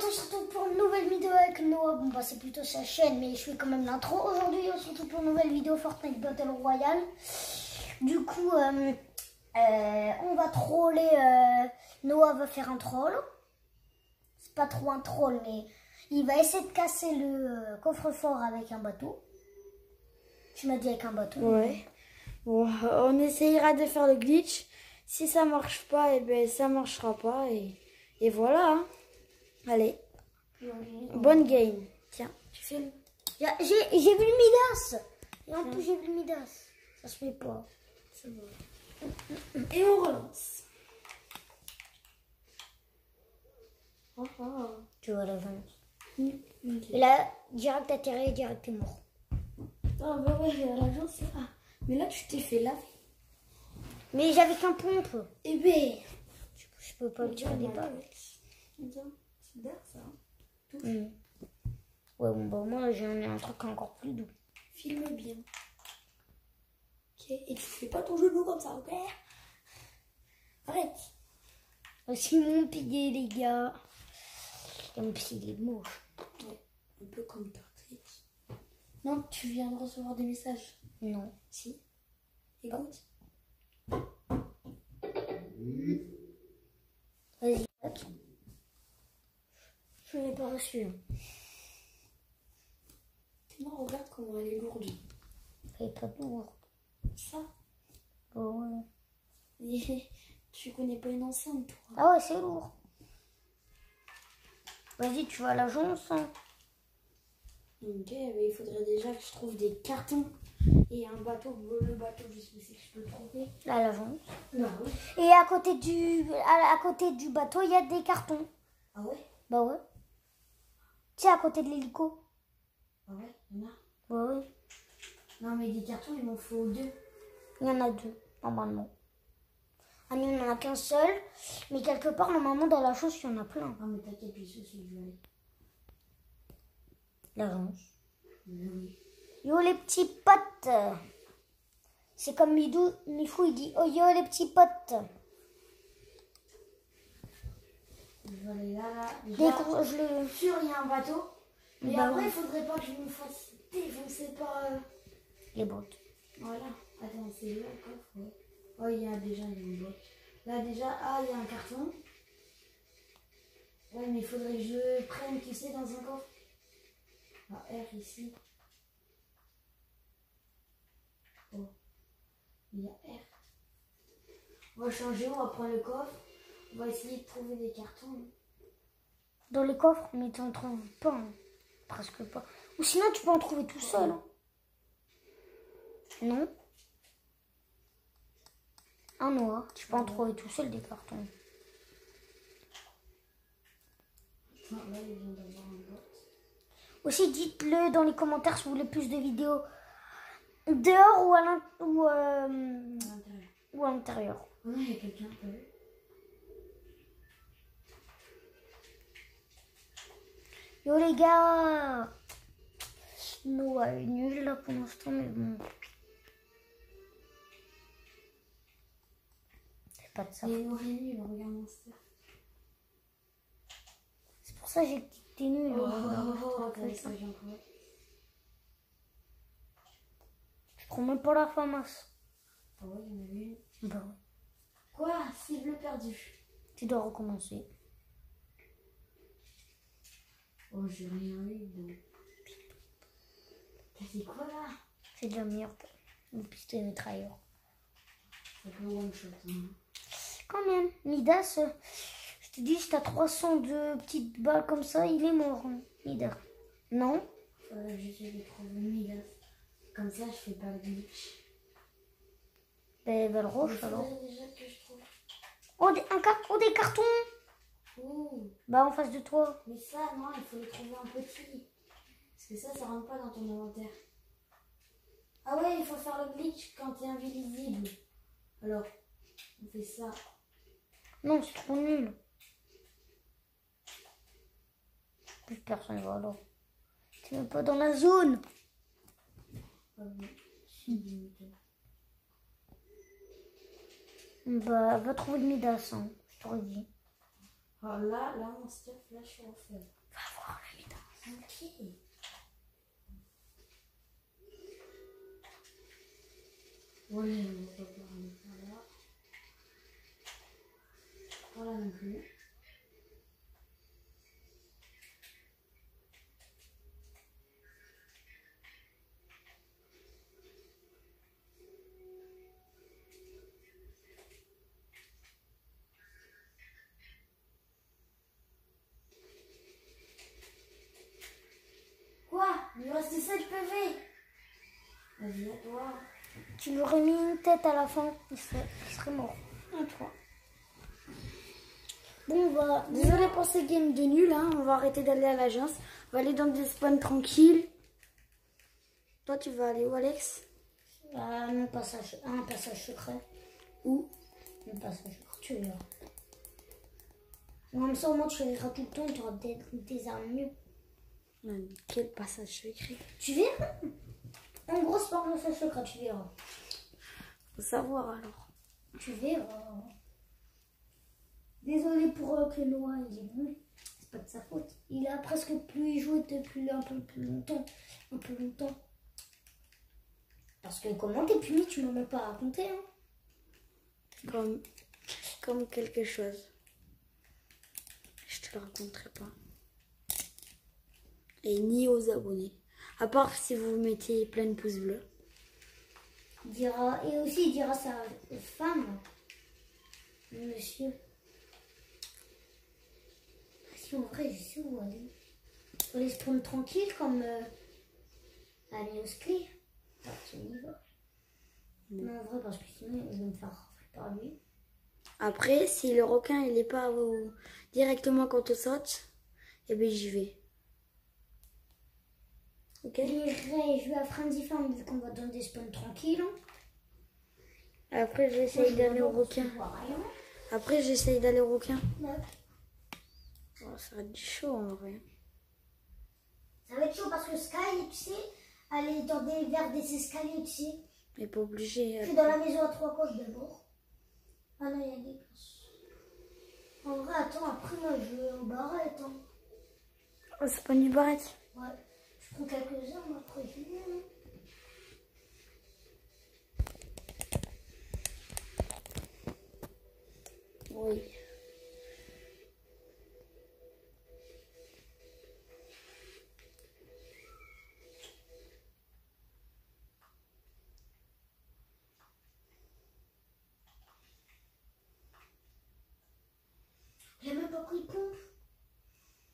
on se retrouve pour une nouvelle vidéo avec Noah. Bon bah c'est plutôt sa chaîne, mais je fais quand même l'intro. Aujourd'hui on se retrouve pour une nouvelle vidéo Fortnite Battle Royale. Du coup on va troller, Noah va faire un troll. C'est pas trop un troll, mais il va essayer de casser le coffre-fort avec un bateau. Tu m'as dit avec un bateau. Ouais. Bon, on essayera de faire le glitch. Si ça marche pas, et ben ça marchera pas et voilà. Hein. Allez. Bonne game. Tiens, tu fais le... J'ai vu le Midas. Et en plus j'ai vu le Midas. Ça se fait pas. C'est bon. Et on relance. Oh, oh. Tu vois l'avance. Et là, direct atterri, direct t'es mort. Ah bah ouais, à l'agence, c'est... Ah, mais là tu t'es fait laver. Mais j'avais qu'un pompe. Eh ben... Je peux pas le tirer des balles. C'est bien ça. Touche. Ouais, bon, bah moi j'ai un truc encore plus doux. Filme bien. Ok, et tu fais pas ton genou comme ça, ok? Arrête. Aussi mon pilier, les gars. Même s'il est moche. Ouais, un peu comme Patrick. Non, tu viens de recevoir des messages. Non. Si. Écoute. Vas-y. Je l'ai pas reçu. Non, regarde comment elle est lourde. Elle est pas lourde. Ça. Oh, ouais. Et tu connais pas une enceinte, toi. Ah ouais, c'est lourd. Vas-y, tu vas à l'agence. Hein. Ok, mais il faudrait déjà que je trouve des cartons et un bateau. Le bateau, je sais si je peux le trouver. À l'agence. Non. Et à côté du bateau, il y a des cartons. Ah ouais? Bah ouais. Tu sais, à côté de l'hélico. Ah ouais, il y en a. Bah ouais. Non, mais des cartons, il m'en faut 2. Il y en a 2, normalement. Ah non, il n'y en a qu'un seul. Mais quelque part, normalement, dans la chose, il y en a plein. Ah, mais t'inquiète, je sais où je vais aller. L'agence. Oui. Yo les petits potes. C'est comme Mifou, il dit oh yo les petits potes. Je vais aller là. Déjà, Je le... sûr, il y a un bateau. Mais bah après, oui. il faudrait pas que je me fasse défoncer par... Les bottes. Voilà. Attends, c'est là le coffre, ouais. Oh, il y a déjà une boîte. Là, déjà, il y a un carton. Ouais, mais il faudrait que je prenne, tu sais, dans un coffre. Ah, R ici. Oh. Il y a R. On va changer, on va prendre le coffre. On va essayer de trouver des cartons. Dans les coffres, mais tu en trouves pas. Hein. Presque pas. Ou sinon, tu peux en trouver tout seul. Hein. Non. Un noir. Tu peux en trouver tout seul des cartons. Ah, là, il vient d'avoir un bot. Aussi, dites-le dans les commentaires si vous voulez plus de vidéos dehors ou à l'intérieur. Oh non, il y a quelqu'un. Yo les gars, Noah est nul là pour l'instant, mais bon. C'est pas de ça. Il est noir et nul, regarde Monster. C'est pour ça que j'ai dit que t'es nul. Attendez, ça vient encore. Je prends même pas la FAMAS. Ah ouais, il y en avait une. Bah ouais. Quoi? Cible perdue. Tu dois recommencer. Oh, j'ai rien eu donc. T'as dit quoi là? C'est de la merde. Le pistolet mitrailleur. Ça peut one shot. Hein. Quand même, Midas, je te dis, si t'as 300 de petites balles comme ça, il est mort. Hein, Midas. Non? J'essaie de trouver Midas. Comme ça, je fais pas le glitch. Ben, balle roche alors. Déjà que je trouve. Oh, des cartons! Oh, Bah, en face de toi. mais ça, non, il faut le trouver un petit. Parce que ça rentre pas dans ton inventaire. Ah ouais, il faut faire le glitch quand t'es invisible. Alors, on fait ça. Non, c'est trop nul. Plus personne va alors. T'es même pas dans la zone. Ah bon, si, Bah, va trouver le Midas, hein, je t'aurais dit. Alors là, mon stuff, là, je suis en feu. Va voir le vidéo. Ok. Oui, on va pas parler par là. Voilà non plus. Quoi? Il me reste 7 PV. Vas-y, à toi. Tu lui aurais mis une tête à la fin, il serait mort. À toi. Bon, on va. Désolé pour ces games de nul, hein. On va arrêter d'aller à l'agence. On va aller dans des spawns tranquilles. Toi, tu vas aller où, Alex? Un passage secret. Où? Un passage secret, tu verras. Comme ça, au moins, tu verras tout le temps, tu auras des armes mieux. Quel passage secret? Tu verras. En gros, c'est pas un passage secret, tu verras. Faut savoir alors. Tu verras. Désolé pour que Noah il est venu. C'est pas de sa faute. Il a presque plus joué depuis un peu plus longtemps. Un peu longtemps. Parce que comment t'es puni, tu m'en as pas raconté. Hein. Comme quelque chose. Je te le raconterai pas. Et ni aux abonnés. À part si vous mettez plein de pouces bleus. Et aussi il dira sa femme. Monsieur. Si en vrai je sais où aller. On les spawn tranquille comme aller au ski. On y va. Non en vrai parce que sinon ils vont me faire rafler par lui. Après, si le requin il est pas directement quand on saute, eh bien j'y vais. Ok. Je vais à Frenzy Farm vu qu'on va dans des spawns tranquilles. Après j'essaye d'aller au requin. Après j'essaye d'aller au requin. Ouais. Oh, ça va être chaud en vrai. Ça va être chaud parce que Sky, tu sais, aller vers des escaliers, tu sais. Mais pas obligé. Je suis dans la maison à 3 coches d'abord. Ah non, il y a des places. En vrai, attends, après moi je vais au barrette. Hein. Oh, c'est pas une barrette. Ouais. Je prends quelques heures, mais après je viens. Hein. Oui. J'ai même pas pris de pompe.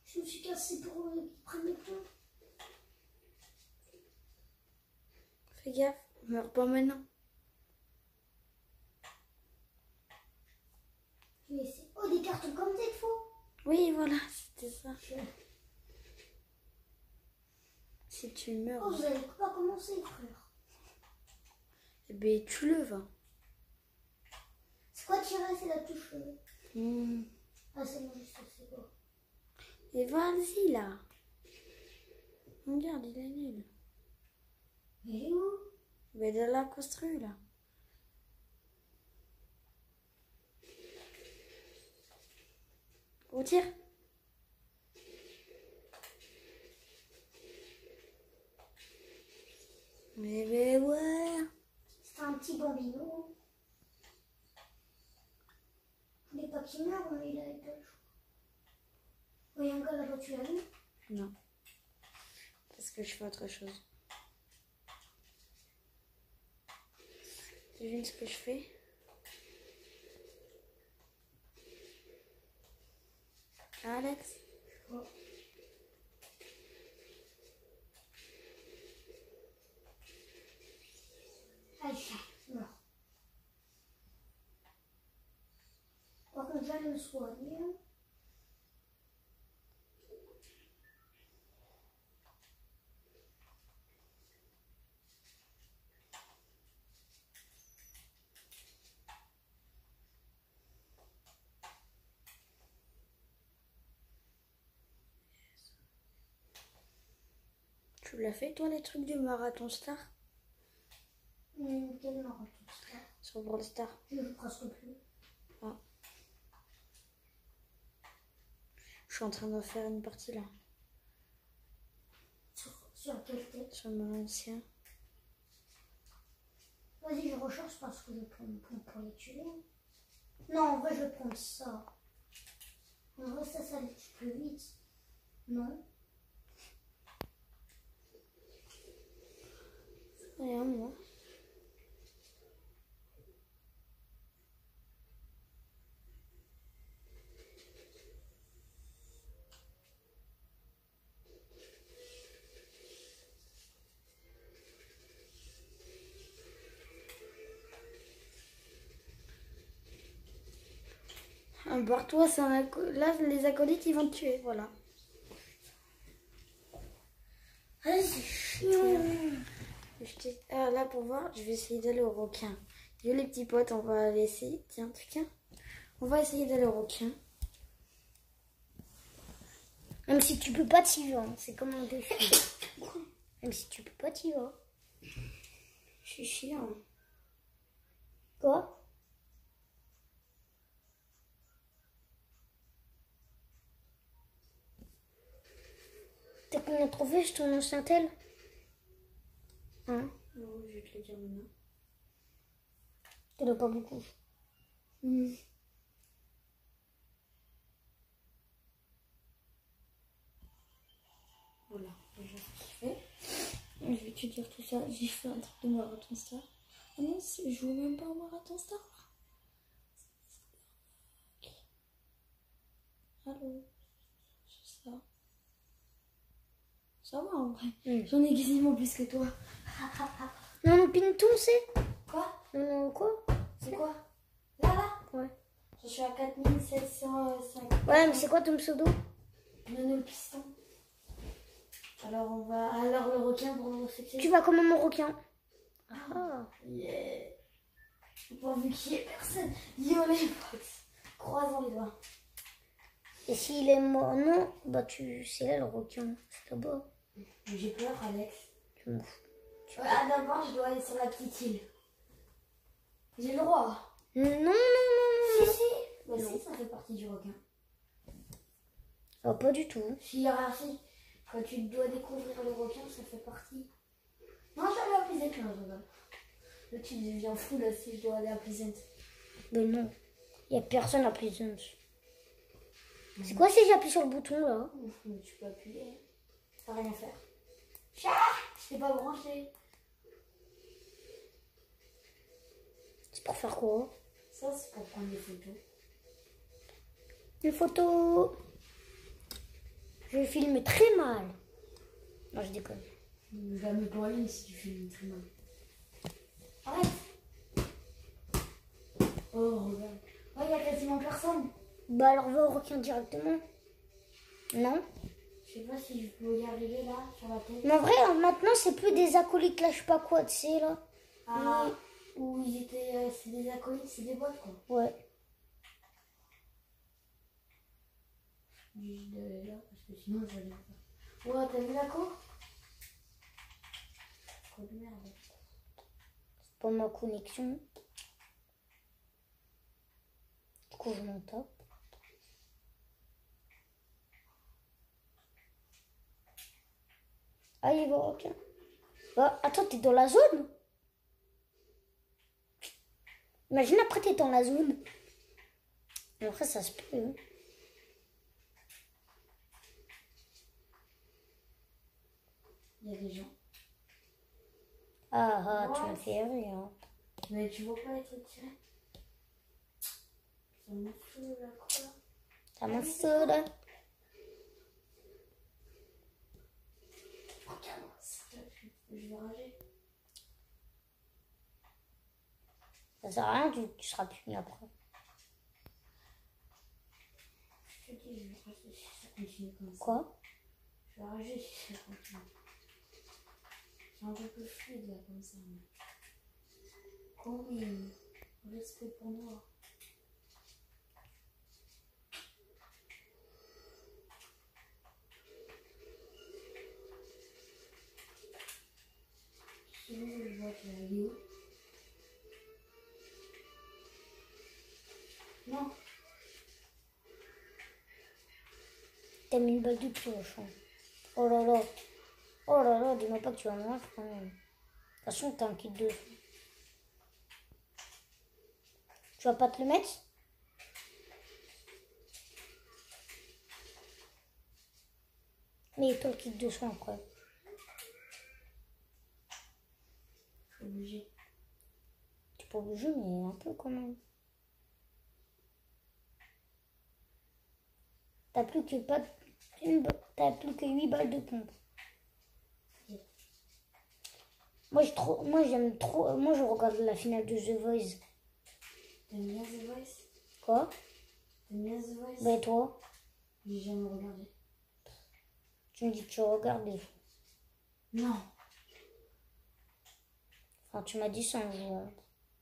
Je me suis cassé pour qu'ils prennent les pompes. Fais gaffe, meurs pas maintenant. Je vais essayer. Oh, des cartons comme des fois. Oui, voilà, c'était ça. Si tu meurs, Oh, vous allez pas commencer, frère. eh bien tu le vas. C'est quoi tirer? C'est la touche. Ah, c'est bon, je sais, c'est quoi. Et vas-y là. Regarde, il est nul. Il est où? Mais de la construit là. On tire. Mais ouais. C'est un petit bambino. Je voulais pas qu'il meure, mais il avait pas le choix. Oh, il y a un gars là-bas, tu l'as vu? Non. Parce que je fais autre chose. Devine ce que je fais. Alex? Oh. Aïe, mort. Par contre, j'allais me soigner. Tu l'as fait toi les trucs du marathon star? Quel marathon ça? Sur Brawl Star. Je joue presque plus. Ah. Je suis en train de faire une partie là. Sur quelle tête? Sur mon ancien. Vas-y, je recharge parce que je prends une pompe pour les tuer. Non, en vrai, je vais prendre ça. En vrai, ça les tue plus vite. Non? Rien, moi. Barre-toi, là, les acolytes, ils vont te tuer, voilà. Allez, c'est chiant. Ah, là, pour voir, je vais essayer d'aller au requin. Yo, les petits potes, on va aller essayer. Tiens, on va essayer d'aller au requin. Même si tu peux pas, t'y vas. C'est comme un défi. Même si tu peux pas, t'y vas. Je suis chiant. Quoi? T'as combien de trophées sur ton ancien tel? Hein? Oh, je vais te le dire maintenant. T'en as pas beaucoup. Voilà, déjà ce qu'il fait. Je vais te dire tout ça. J'ai fait un truc de marathon star. Ah non, je joue même pas au marathon star. Allô? C'est ça. Ça va en vrai. J'en ai quasiment plus que toi. Non, non, Pintou, c'est? Quoi? Non, non, quoi? C'est quoi? Là? Ouais. Je suis à 4705. Ouais, mais c'est quoi ton pseudo? Nono le piston. Alors on va. Alors le requin pour nous fixer. Tu vas comme mon requin. Ah. Yeah. Pourvu qu'il n'y ait personne. Yo les potes. Croisons les doigts. Et s'il est mort, non, bah c'est là le requin. C'est là-bas. J'ai peur, Alex. Tu m'en fous. Ah, d'abord, je dois aller sur la petite île. J'ai le droit. Non, non, non, non. Si, si. Bah, si, ça fait partie du requin. Ah, pas du tout. Si, hiérarchie. Quand tu dois découvrir le requin, ça fait partie. Non, je dois aller à Plaisante, là, je regarde. Le type devient fou, là, si je dois aller à Plaisante. Mais non, il n'y a personne à Plaisante. C'est quoi si j'appuie sur le bouton là? Mais tu peux appuyer. Ça va rien faire. Je t'ai pas branché. C'est pour faire quoi? Ça, c'est pour prendre des photos. Une photo. Je filme très mal. Non, je déconne. Va me pas une si tu filmes très mal. Arrête. Oh, regarde. Oh, il y a quasiment personne. Bah alors va au requin directement. Non? Je sais pas si je peux y arriver là, sur la tête. Mais en vrai, maintenant c'est plus des acolytes là, je sais pas quoi, tu sais là. Ah, où ils étaient. C'est des acolytes, c'est des bots quoi. Ouais. Juste d'aller là, parce que sinon j'allais pas. Ouais, t'as vu la cour? Quoi de merde. C'est pas ma connexion. Du coup, je m'en tape. Ah, il va au requin. Bah, attends, t'es dans la zone? Imagine après, t'es dans la zone. Après, ça se peut. Hein. Il y a des gens. Ah, ah, tu me fais rire. Mais tu vois pas être tiré? Ça me fout la couleur. Ça m'en fout là. Regarde-moi ça, je vais rager. Ça sert à rien, tu seras puni après. Je te dis, je vais rager si ça continue comme ça. Quoi? Je vais rager si ça continue. C'est un peu plus fluide là comme ça. Combien? Respect pour moi. Sinon, je vois qu'il y a Léo. Non. t'as mis une balle de pioche. Hein. Oh là là. Oh là là, dis-moi pas que tu vas me quand même. De toute façon, t'as un kit de... Tu vas pas te le mettre? Mais toi, le kit de soin, quoi. Je suis obligée. Tu es pas obligé, mais un peu quand même. T'as plus que t'as plus que 8 balles de pompe. Moi j'aime trop. Moi je regarde la finale de The Voice. T'aimes bien The Voice? Quoi? T'aimes bien The Voice? Ben toi? J'ai jamais regardé. Tu me dis que tu regardes des fois. Non. Enfin tu m'as dit ça un jour.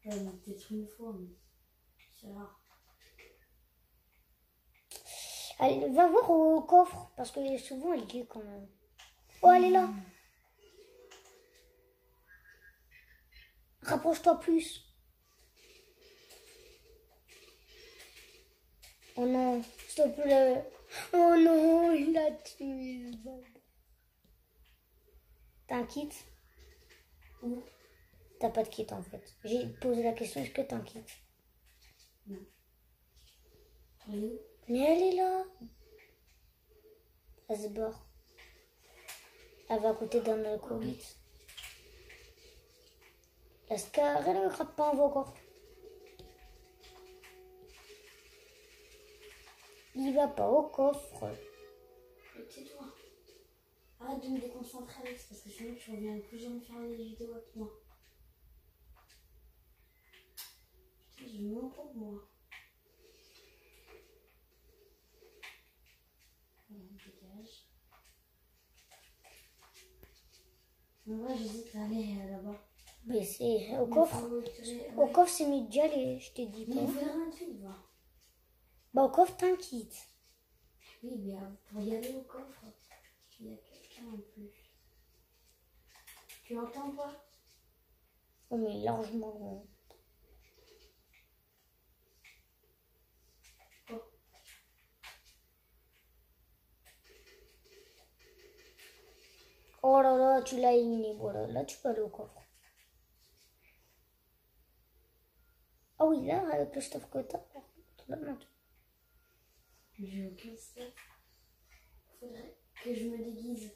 Ouais, mais peut-être une fois, mais c'est rare. Allez, va voir au coffre, parce que souvent elle est quand même. Oh, elle est là. Rapproche-toi plus. Oh non, s'il te plaît. Oh non, il a tué. T'as un kit? Où? T'as pas de kit en fait. J'ai posé la question, est-ce que t'as un kit? Non. Elle est où? Mais elle est là. Elle se barre. Elle va à côté d'un alcoolite. La Scar, elle ne gratte pas, on va encore. Il va pas au coffre. Tais-toi. Arrête de me déconcentrer, Alex, parce que sinon tu reviens plus jamais faire des vidéos avec moi. Putain, je me pour moi. Voilà, dégage. En vrai, j'hésite à aller là-bas. Mais c'est au coffre. Au coffre, c'est mieux d'y aller, je t'ai dit. Mais il faut rien de suite, va. Bah, au coffre, t'as un kit. Oui, mais pour y aller au coffre, il y a quelqu'un en plus. Tu entends quoi? Oh, mais largement. Oh. Oh là là, tu l'as éliminé. Voilà, là, tu peux aller au coffre. Ah oui, là, avec le stuff que t'as, là, non. J'ai aucun stuff. Faudrait que je me déguise.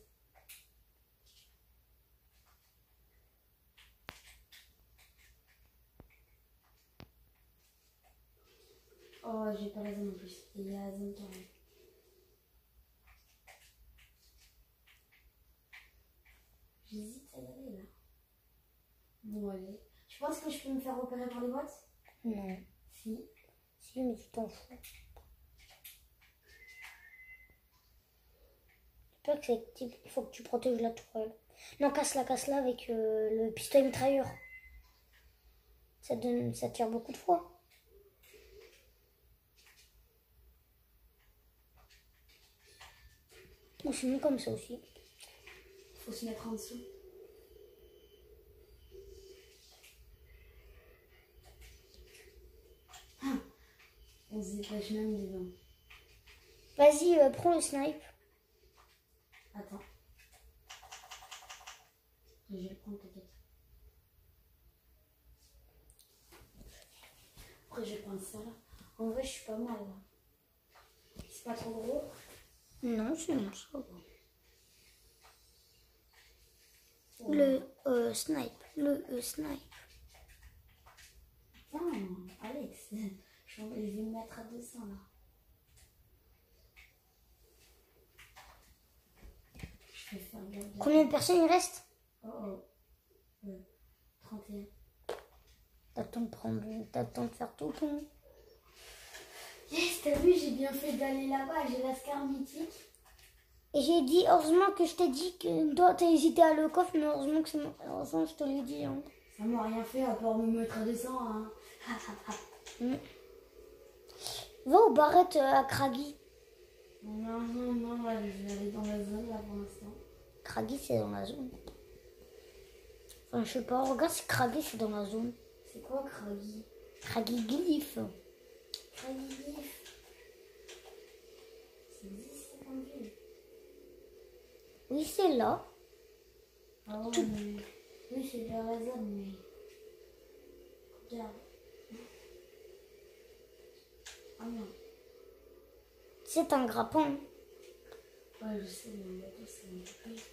Oh, j'ai pas la zone en plus. Et il y a la zone carrée. J'hésite à y aller là. Bon, allez. Tu penses que je peux me faire repérer par les boîtes? Non. Si. Si, mais tu t'en fous. J'espère que c'est actif. Il faut que tu protèges la tourelle. Non, casse-la avec le pistolet mitrailleur. Ça tire beaucoup de fois. Ou sinon comme ça aussi. Faut se mettre en dessous. Ah, on se dépêche même dedans. Vas-y, prends le snipe. Attends. Je vais le prendre, t'inquiète. Après, je vais prendre ça là. En vrai, je suis pas mal là. C'est pas trop gros. Non, c'est bon, ça va. Le snipe. Le snipe. Putain, Alex, je vais me mettre à 200 là. Je vais faire bien. Combien de personnes il reste? Oh oh. 31. T'as le temps de faire tout ton. Yes, t'as vu, j'ai bien fait d'aller là-bas. J'ai la Scar mythique. Et j'ai dit, heureusement que je t'ai dit que toi t'as hésité à le coffre, mais heureusement que heureusement je te l'ai dit. Hein. Ça m'a rien fait à part me mettre à 200. Hein. Va aux barrettes à Craggy. Non, là, je vais aller dans la zone là pour l'instant. Craggy c'est dans la zone. Enfin, je sais pas, regarde si Craggy c'est dans la zone. C'est quoi Craggy? Craggy Glyph. Craggy Glyph. Ça existe cette ville? Oui, c'est là. Ah ouais, mais... Oui, c'est de la résine, mais... Regarde. Ah non. C'est un grappin. Ouais, je sais, mais bateau, c'est un peu vite.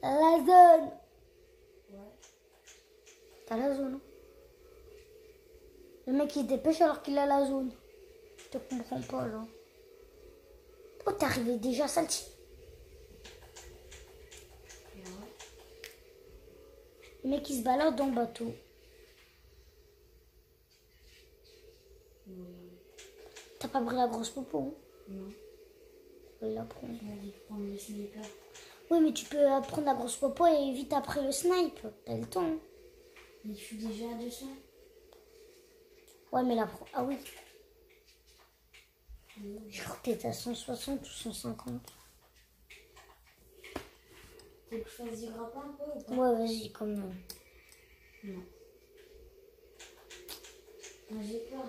La zone. Ouais. T'as la zone. Hein. Le mec il se dépêche alors qu'il a la zone. Je te comprends pas là. Oh, t'es arrivé déjà, Salty. Et ouais. Le mec il se balade dans le bateau. T'as pas pris la grosse popo, hein? Non. Je vais la prendre. Je vais prendre le sniper. Oui, mais tu peux prendre la grosse popo et vite après le snipe. T'as le temps. Hein. Mais je suis déjà à 200. Ouais, mais la pro... Ah oui. Je crois que t'es à 160 ou 150. Tu veux que je fasse du grappin un peu ou pas? Ouais, vas-y, quand même. Non. Moi, j'ai peur.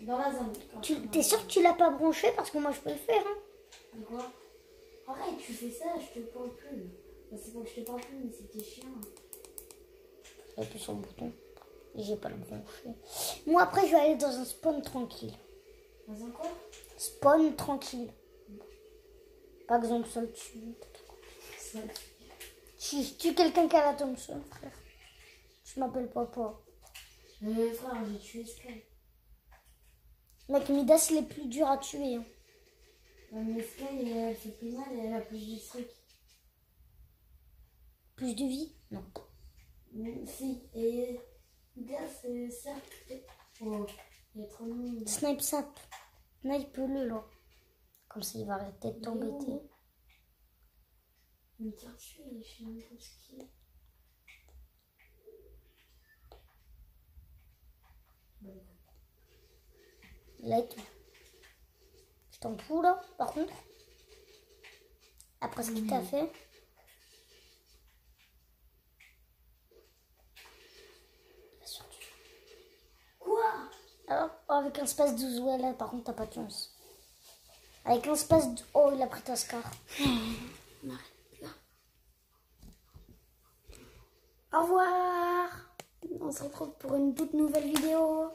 Dans la zone. T'es sûr que tu l'as pas branché? Parce que moi, je peux le faire. Hein. De quoi? Arrête, tu fais ça, je te parle plus. Bah, c'est pas que je te parle plus, mais c'était chiant. J'appuie sur le bouton. Et j'ai pas le branché. Moi, après, je vais aller dans un spawn tranquille. Dans un quoi? Spawn tranquille. Par exemple, seul tu. Tu tues quelqu'un qui a la Thompson, frère. Je m'appelle Papa. Frère, j'ai tué Sky. Mec, Midas, il est plus dur à tuer. Hein. Ouais, mais Sky, elle fait plus mal et elle a plus de trucs. Plus de vie? Non. Si, et Midas, ça. Oh, il est trop mignon. Snipe sap. Snipe-le là. Comme ça, il va arrêter de t'embêter. Il me tire dessus, je sais même pas ce qu'il est. Like. Je t'en fous là, par contre. Après ce qu'il t'a fait. Quoi? Alors, avec un space 12, ouais, là, par contre, t'as pas de chance. Avec un space... Oh, il a pris ta scar. Au revoir. On se retrouve pour une toute nouvelle vidéo.